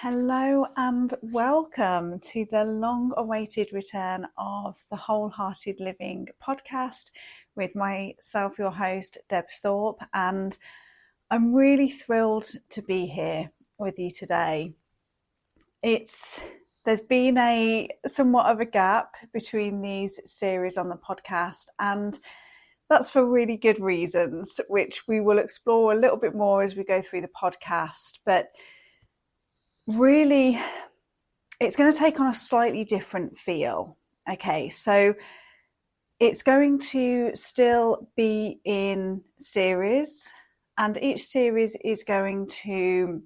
Hello and welcome to the long-awaited return of the Wholehearted Living podcast with myself, your host, Debs Thorpe, and I'm really thrilled to be here with you today. There's been a somewhat of a gap between these series on the podcast, and that's for really good reasons, which we will explore a little bit more as we go through the podcast. But really, it's going to take on a slightly different feel. Okay, so it's going to still be in series, and each series is going to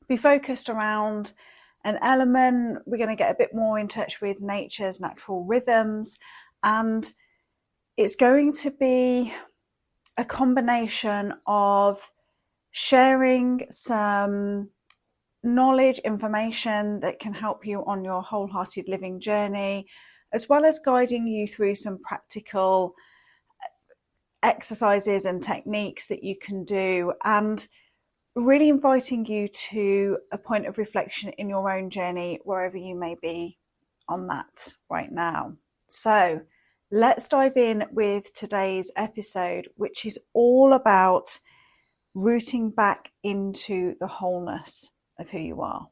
be focused around an element. We're going to get a bit more in touch with nature's natural rhythms, and it's going to be a combination of sharing some knowledge, information that can help you on your wholehearted living journey, as well as guiding you through some practical exercises and techniques that you can do, and really inviting you to a point of reflection in your own journey, wherever you may be on that right now. So let's dive in with today's episode, which is all about rooting back into the wholeness of who you are.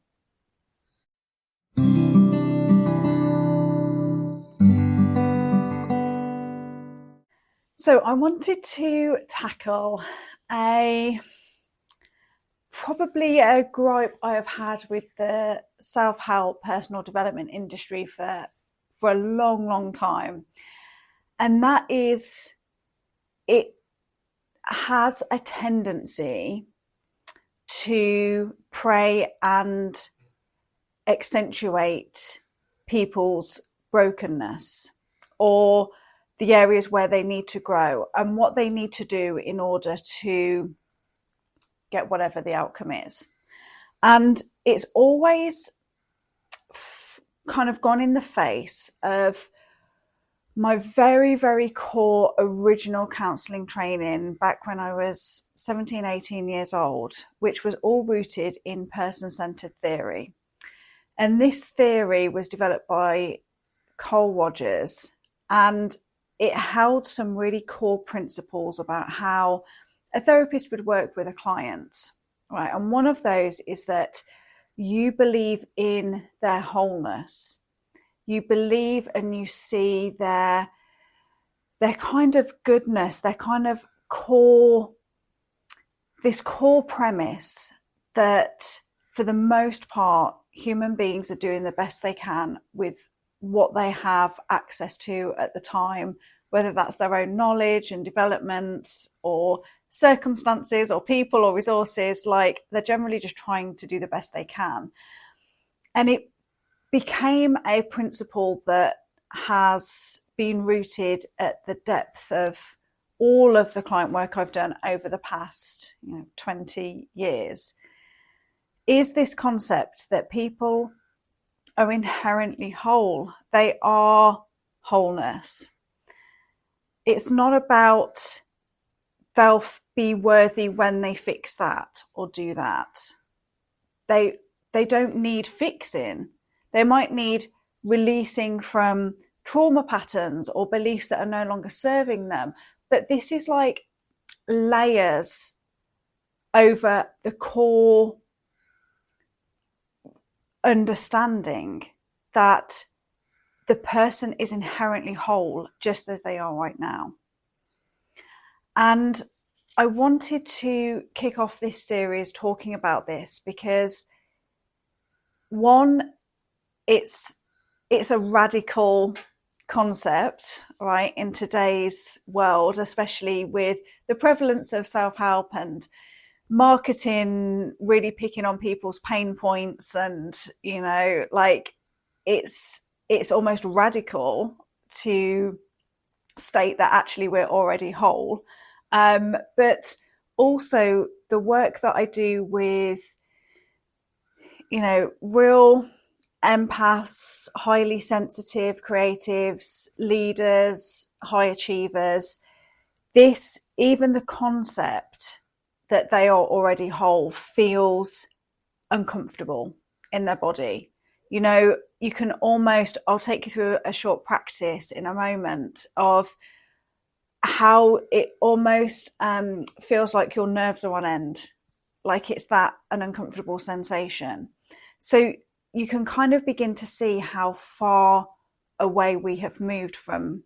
So I wanted to tackle probably a gripe I have had with the self-help personal development industry for a long time. And that is, it has a tendency to prey and accentuate people's brokenness, or the areas where they need to grow and what they need to do in order to get whatever the outcome is. And it's always kind of gone in the face of my very, very core original counselling training back when I was 17, 18 years old, which was all rooted in person-centered theory. And this theory was developed by Cole Rogers, and it held some really core principles about how a therapist would work with a client, right? And one of those is that you believe in their wholeness. You believe and you see their kind of goodness, their kind of core, this core premise that for the most part, human beings are doing the best they can with what they have access to at the time, whether that's their own knowledge and development or circumstances or people or resources. Like, they're generally just trying to do the best they can. And it became a principle that has been rooted at the depth of all of the client work I've done over the past 20 years, is this concept that people are inherently whole. They are wholeness. It's not about they'll be worthy when they fix that or do that. They don't need fixing. They might need releasing from trauma patterns or beliefs that are no longer serving them. But this is like layers over the core understanding that the person is inherently whole just as they are right now. And I wanted to kick off this series talking about this because, one, it's a radical concept, right, in today's world, especially with the prevalence of self-help and marketing really picking on people's pain points, and it's almost radical to state that actually we're already whole. But also the work that I do with real empaths, highly sensitive creatives, leaders, high achievers, even the concept that they are already whole feels uncomfortable in their body. You know, you can almost, I'll take you through a short practice in a moment of how it almost feels like your nerves are on end, like it's that an uncomfortable sensation. So you can kind of begin to see how far away we have moved from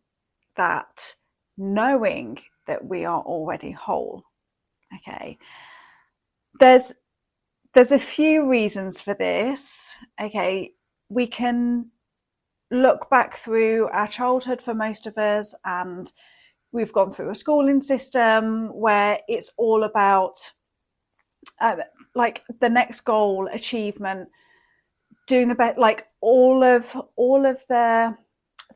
that, knowing that we are already whole. Okay. There's a few reasons for this. Okay. We can look back through our childhood for most of us, and we've gone through a schooling system where it's all about like the next goal, achievement, doing the best, like all of the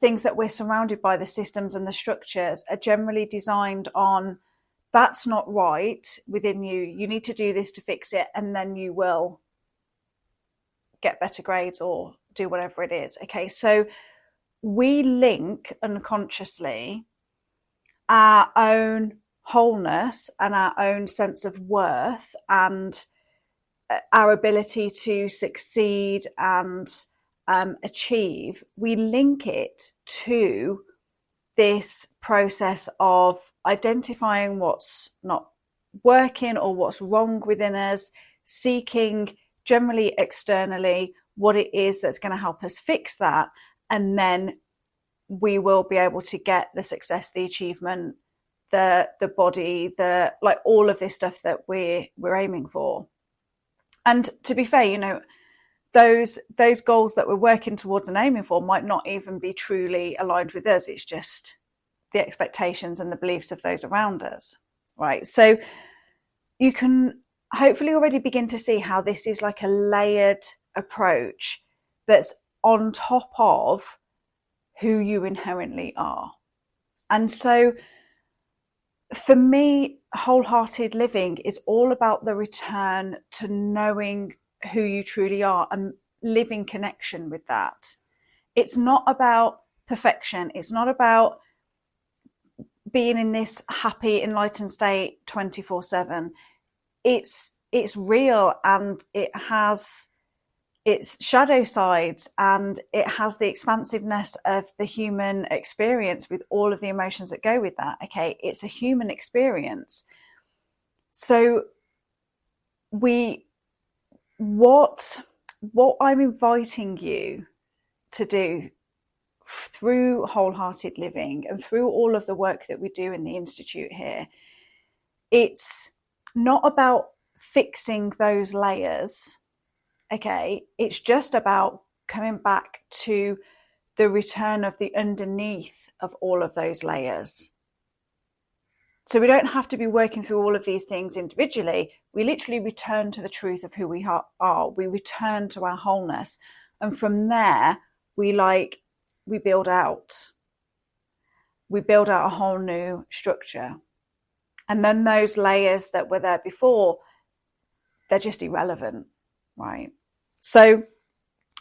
things that we're surrounded by, the systems and the structures are generally designed on, that's not right within you. You need to do this to fix it, and then you will get better grades or do whatever it is. Okay, so we link unconsciously our own wholeness and our own sense of worth and our ability to succeed and achieve, we link it to this process of identifying what's not working or what's wrong within us, seeking generally externally what it is that's going to help us fix that, and then we will be able to get the success, the achievement, the body, the like all of this stuff that we're aiming for. And to be fair, you know, those goals that we're working towards and aiming for might not even be truly aligned with us. It's just the expectations and the beliefs of those around us, right? So you can hopefully already begin to see how this is like a layered approach that's on top of who you inherently are. And so for me, wholehearted living is all about the return to knowing who you truly are and living connection with that. It's not about perfection. It's not about being in this happy, enlightened state 24/7. It's real, and it has its shadow sides, and it has the expansiveness of the human experience with all of the emotions that go with that. Okay, it's a human experience. So what I'm inviting you to do through wholehearted living and through all of the work that we do in the Institute here, it's not about fixing those layers. Okay, it's just about coming back to the return of the underneath of all of those layers. So we don't have to be working through all of these things individually. We literally return to the truth of who we are. We return to our wholeness. And from there, we build out. We build out a whole new structure. And then those layers that were there before, they're just irrelevant, right? So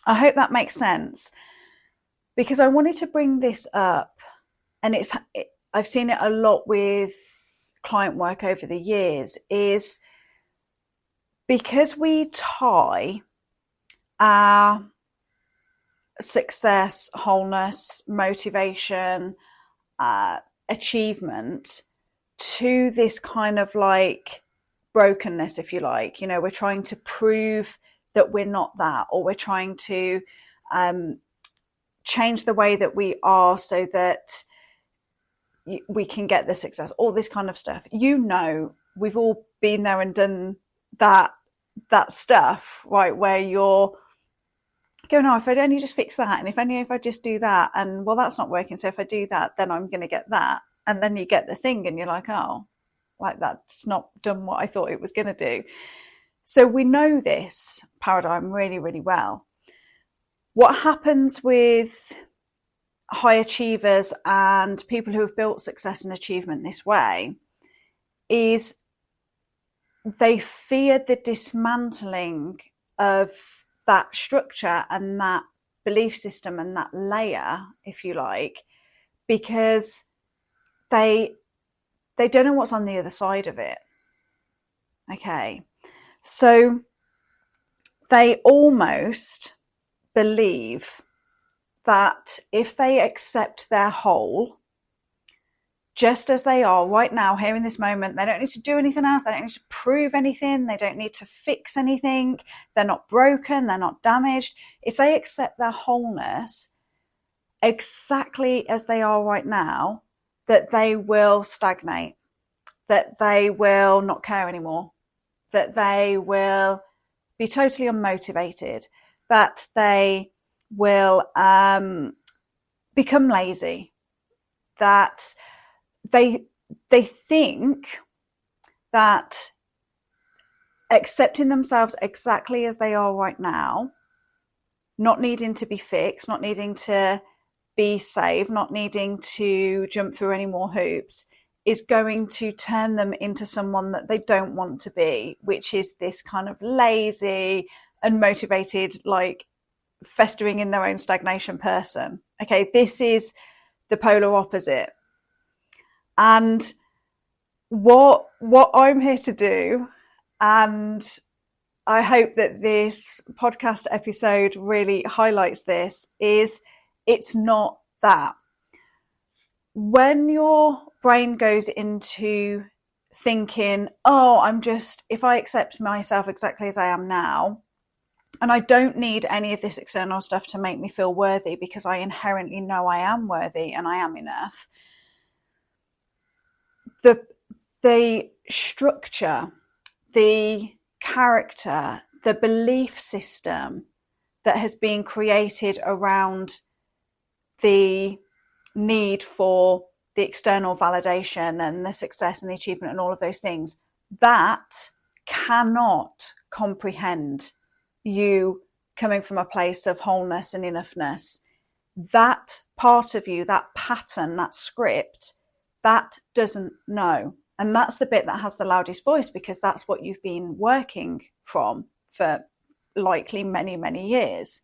I hope that makes sense, because I wanted to bring this up, and I've seen it a lot with client work over the years, is because we tie our success, wholeness, motivation, achievement to this kind of like brokenness, if you like. You know, we're trying to prove that we're not that, or we're trying to change the way that we are so that we can get the success, all this kind of stuff. You know, we've all been there and done that stuff, right? Where you're going, oh, if I only just fix that, and if I just do that, and well, that's not working, so if I do that, then I'm going to get that. And then you get the thing and you're like, oh, like that's not done what I thought it was going to do. So we know this paradigm really, really well. What happens with high achievers and people who have built success and achievement this way is they fear the dismantling of that structure and that belief system and that layer, if you like, because they don't know what's on the other side of it. Okay. So they almost believe that if they accept their whole, just as they are right now, here in this moment, they don't need to do anything else. They don't need to prove anything. They don't need to fix anything. They're not broken. They're not damaged. If they accept their wholeness exactly as they are right now, that they will stagnate, that they will not care anymore, that they will be totally unmotivated, that they will become lazy, that they think that accepting themselves exactly as they are right now, not needing to be fixed, not needing to be saved, not needing to jump through any more hoops, is going to turn them into someone that they don't want to be, which is this kind of lazy, unmotivated, like festering in their own stagnation person. Okay, this is the polar opposite. And what I'm here to do, and I hope that this podcast episode really highlights this, is it's not that. When your brain goes into thinking, oh, if I accept myself exactly as I am now, and I don't need any of this external stuff to make me feel worthy because I inherently know I am worthy and I am enough. The structure, the character, the belief system that has been created around the need for the external validation and the success and the achievement and all of those things, that cannot comprehend you coming from a place of wholeness and enoughness. That part of you, that pattern, that script, that doesn't know. And that's the bit that has the loudest voice, because that's what you've been working from for likely many, many years.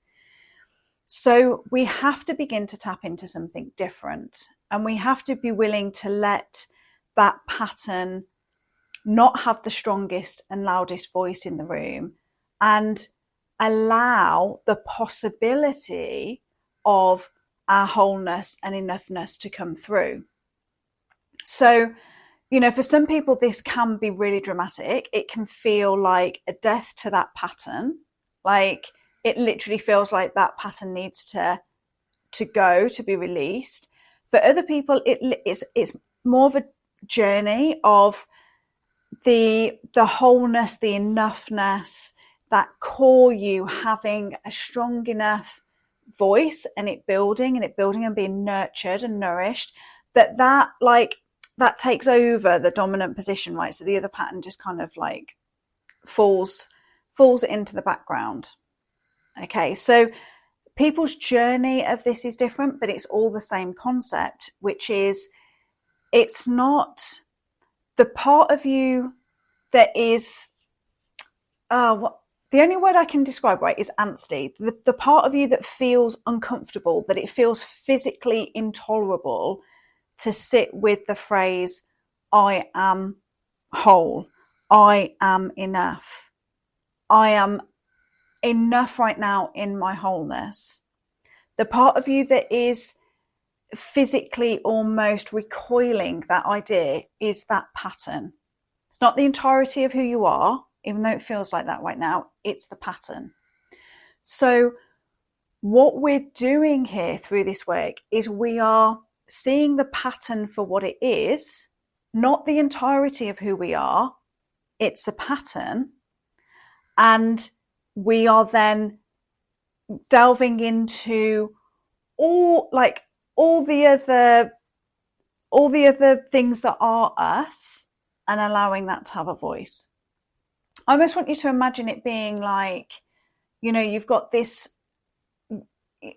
So we have to begin to tap into something different, and we have to be willing to let that pattern not have the strongest and loudest voice in the room, and allow the possibility of our wholeness and enoughness to come through. So, for some people, this can be really dramatic. It can feel like a death to that pattern. Like, it literally feels like that pattern needs to go, to be released. For other people, it's more of a journey of the wholeness, the enoughness, that core you having a strong enough voice, and it building and being nurtured and nourished, that takes over the dominant position, right? So the other pattern just kind of like falls into the background. Okay, so people's journey of this is different, but it's all the same concept, which is, it's not the part of you that is, the only word I can describe, right, is angsty. The part of you that feels uncomfortable, that it feels physically intolerable to sit with the phrase, I am whole, I am enough, I am enough right now in my wholeness. The part of you that is physically almost recoiling that idea is that pattern. It's not the entirety of who you are, even though it feels like that right now. It's the pattern. So what we're doing here through this work is we are seeing the pattern for what it is, not the entirety of who we are. It's a pattern. And we are then delving into all the other things that are us, and allowing that to have a voice. I almost want you to imagine it being like, you've got this,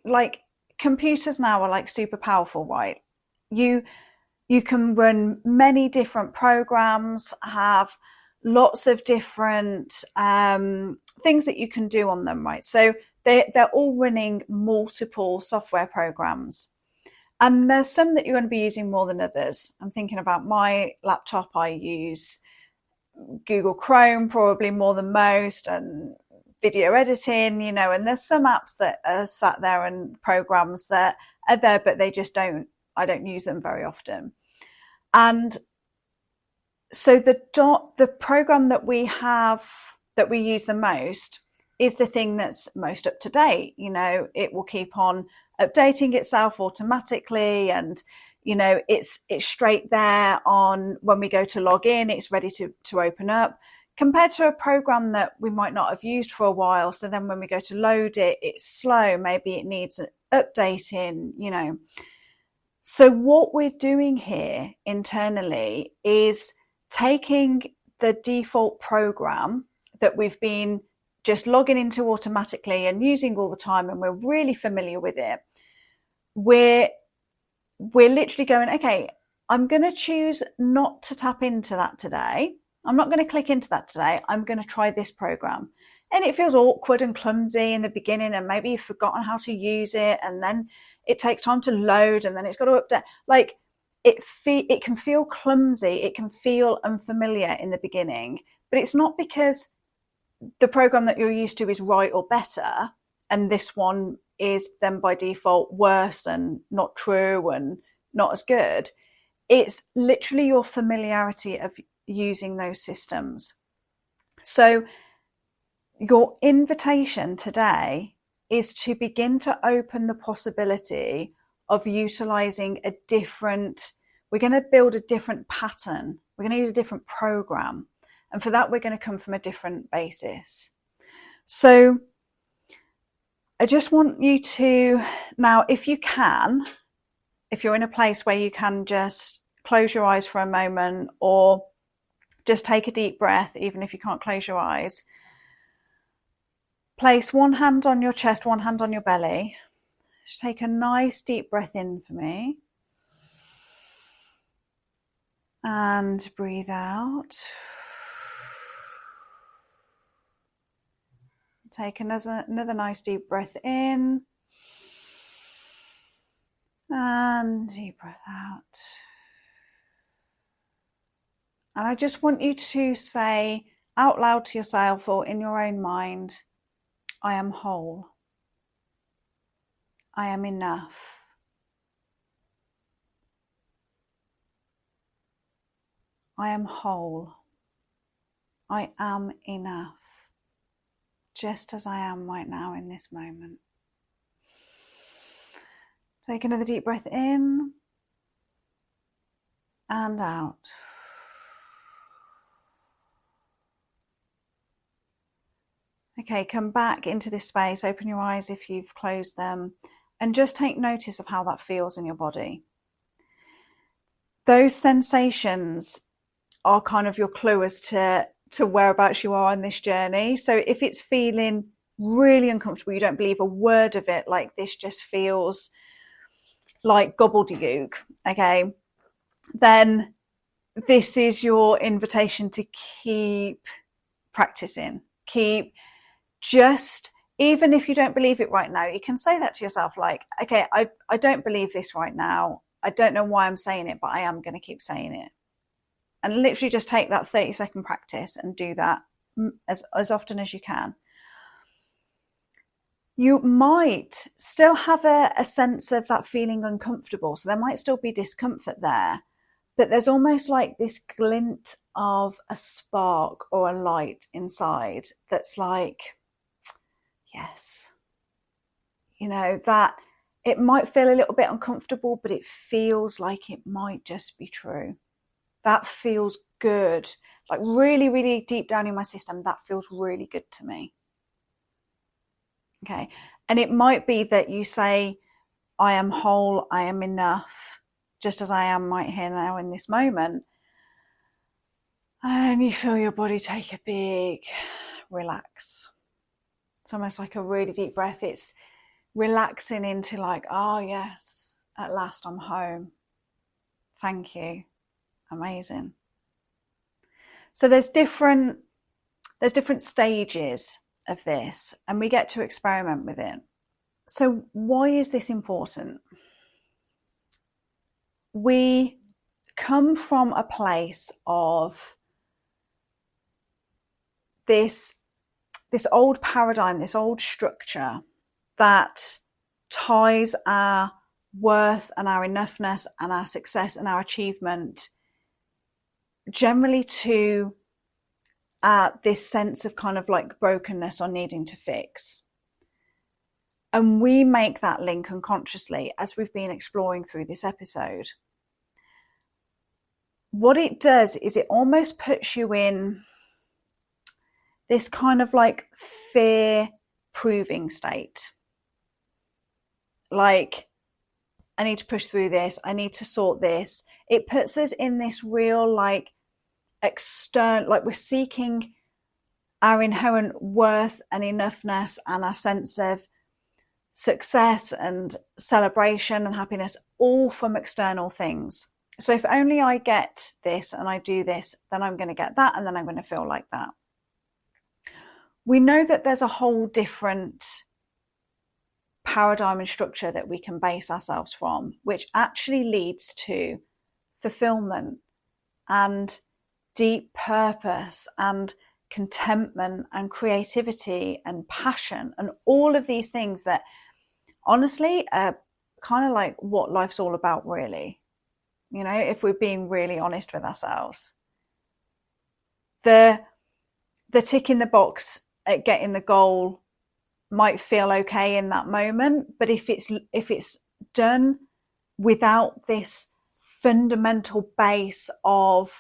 like, computers now are like super powerful, right? You can run many different programs, have lots of different things that you can do on them, right? So they're all running multiple software programs. And there's some that you're going to be using more than others. I'm thinking about my laptop. I use Google Chrome probably more than most, and video editing, you know, and there's some apps that are sat there and programs that are there, but they just I don't use them very often. And so the program that we have, that we use the most, is the thing that's most up to date. You know, it will keep on updating itself automatically, and you know, it's straight there on when we go to log in, it's ready to open up, compared to a program that we might not have used for a while. So then when we go to load it, it's slow, maybe it needs updating, you know. So what we're doing here internally is taking the default program that we've been just logging into automatically and using all the time, and we're really familiar with it. We're literally going, okay, I'm going to choose not to tap into that today. I'm not going to click into that today. I'm going to try this program. And it feels awkward and clumsy in the beginning, and maybe you've forgotten how to use it, and then it takes time to load, and then it's got to update. Like it can feel clumsy, it can feel unfamiliar in the beginning, but it's not because the program that you're used to is right or better, and this one is then by default worse and not true and not as good. It's literally your familiarity of using those systems. So your invitation today is to begin to open the possibility of utilizing a different, we're going to build a different pattern. We're going to use a different program. And for that, we're going to come from a different basis. So I just want you to, now, if you can, if you're in a place where you can just close your eyes for a moment, or just take a deep breath, even if you can't close your eyes. Place one hand on your chest, one hand on your belly. Just take a nice deep breath in for me. And breathe out. Take another nice deep breath in. And deep breath out. And I just want you to say out loud to yourself, or in your own mind, I am whole. I am enough. I am whole. I am enough, just as I am right now in this moment. Take another deep breath in and out. Okay, come back into this space, open your eyes if you've closed them, and just take notice of how that feels in your body. Those sensations are kind of your clue as to whereabouts you are on this journey. So if it's feeling really uncomfortable, you don't believe a word of it, like this just feels like gobbledygook, okay, then this is your invitation to keep practicing. Keep just, even if you don't believe it right now, you can say that to yourself, like, okay, I don't believe this right now. I don't know why I'm saying it, but I am going to keep saying it. And literally just take that 30-second practice and do that as often as you can. You might still have a sense of that feeling uncomfortable. So there might still be discomfort there, but there's almost like this glint of a spark or a light inside that's like, yes, you know, that it might feel a little bit uncomfortable, but it feels like it might just be true. That feels good. Like really, really deep down in my system, that feels really good to me. Okay. And it might be that you say, I am whole, I am enough, just as I am right here now in this moment. And you feel your body take a big relax. It's almost like a really deep breath. It's relaxing into like, oh yes, at last I'm home. Thank you. Amazing. So there's different stages of this, and we get to experiment with it. So why is this important? We come from a place of this this old paradigm, this old structure that ties our worth and our enoughness and our success and our achievement generally to this sense of kind of like brokenness or needing to fix. And we make that link unconsciously as we've been exploring through this episode. What it does is it almost puts you in this kind of like fear proving state. Like, I need to push through this. I need to sort this. It puts us in this real like external, like we're seeking our inherent worth and enoughness and our sense of success and celebration and happiness all from external things. So if only I get this and I do this, then I'm going to get that, and then I'm going to feel like that. We know that there's a whole different paradigm and structure that we can base ourselves from, which actually leads to fulfillment and deep purpose and contentment and creativity and passion and all of these things that honestly are kind of like what life's all about, really. You know, if we're being really honest with ourselves. The tick in the box at getting the goal might feel okay in that moment, but if it's done without this fundamental base of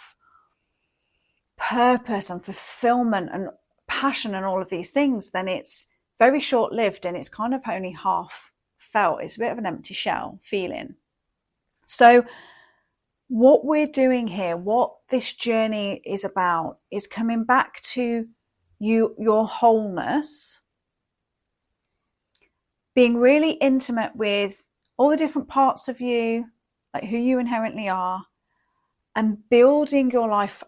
purpose and fulfillment and passion and all of these things, then it's very short-lived and it's kind of only half felt. It's a bit of an empty shell feeling. So what we're doing here, what this journey is about, is coming back to your wholeness, being really intimate with all the different parts of you, like who you inherently are, and building your life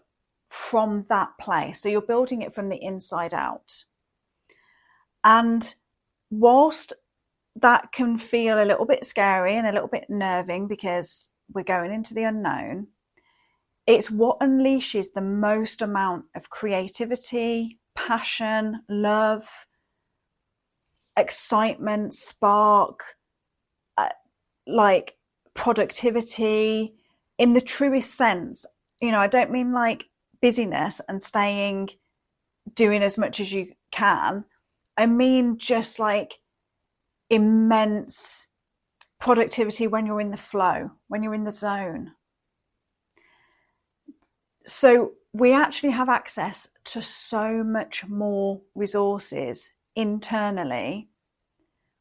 from that place. So you're building it from the inside out. And whilst that can feel a little bit scary and a little bit nerving because we're going into the unknown, it's what unleashes the most amount of creativity, passion, love, excitement, spark, like productivity in the truest sense. You know, I don't mean like busyness and doing as much as you can. I mean just like immense productivity when you're in the flow, when you're in the zone. So we actually have access to so much more resources internally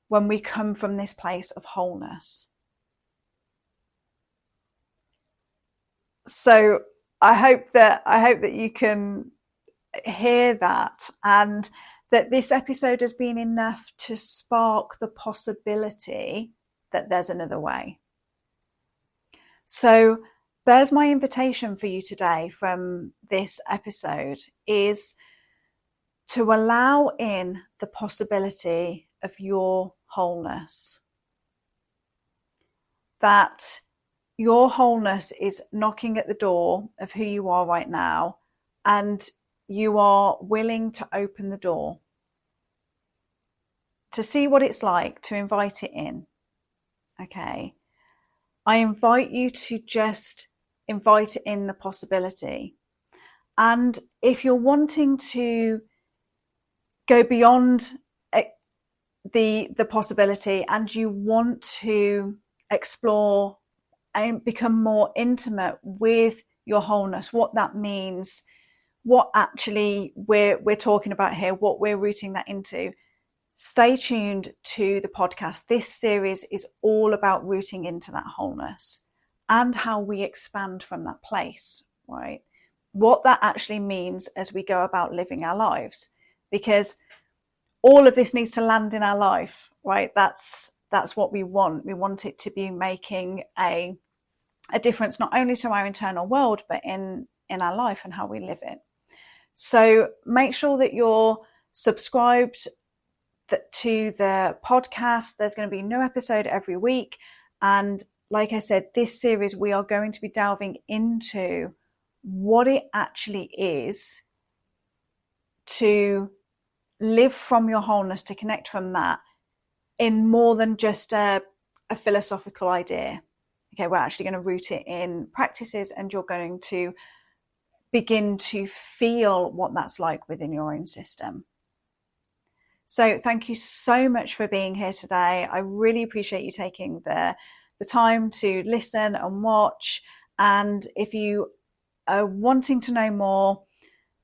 when we come from this place of wholeness. So I hope that you can hear that, and that this episode has been enough to spark the possibility that there's another way. So there's my invitation for you today from this episode, is to allow in the possibility of your wholeness. That your wholeness is knocking at the door of who you are right now, and you are willing to open the door to see what it's like, to invite it in. Okay. I invite you to just invite in the possibility. And if you're wanting to go beyond the possibility, and you want to explore and become more intimate with your wholeness, what that means, what actually we're talking about here, what we're rooting that into, stay tuned to the podcast. This series is all about rooting into that wholeness and how we expand from that place, right? What that actually means as we go about living our lives, because all of this needs to land in our life, right? That's what we want. We want it to be making a difference, not only to our internal world, but in our life and how we live it. So make sure that you're subscribed to the podcast. There's going to be a new episode every week. And like I said, this series, we are going to be delving into what it actually is to live from your wholeness, to connect from that in more than just a philosophical idea. Okay, we're actually going to root it in practices, and you're going to begin to feel what that's like within your own system. So thank you so much for being here today. I really appreciate you taking the time to listen and watch. And if you are wanting to know more,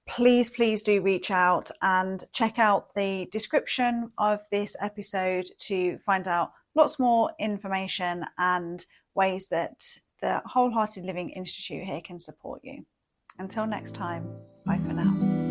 please do reach out and check out the description of this episode to find out lots more information and ways that the Wholehearted Living Institute here can support you. Until next time, bye for now.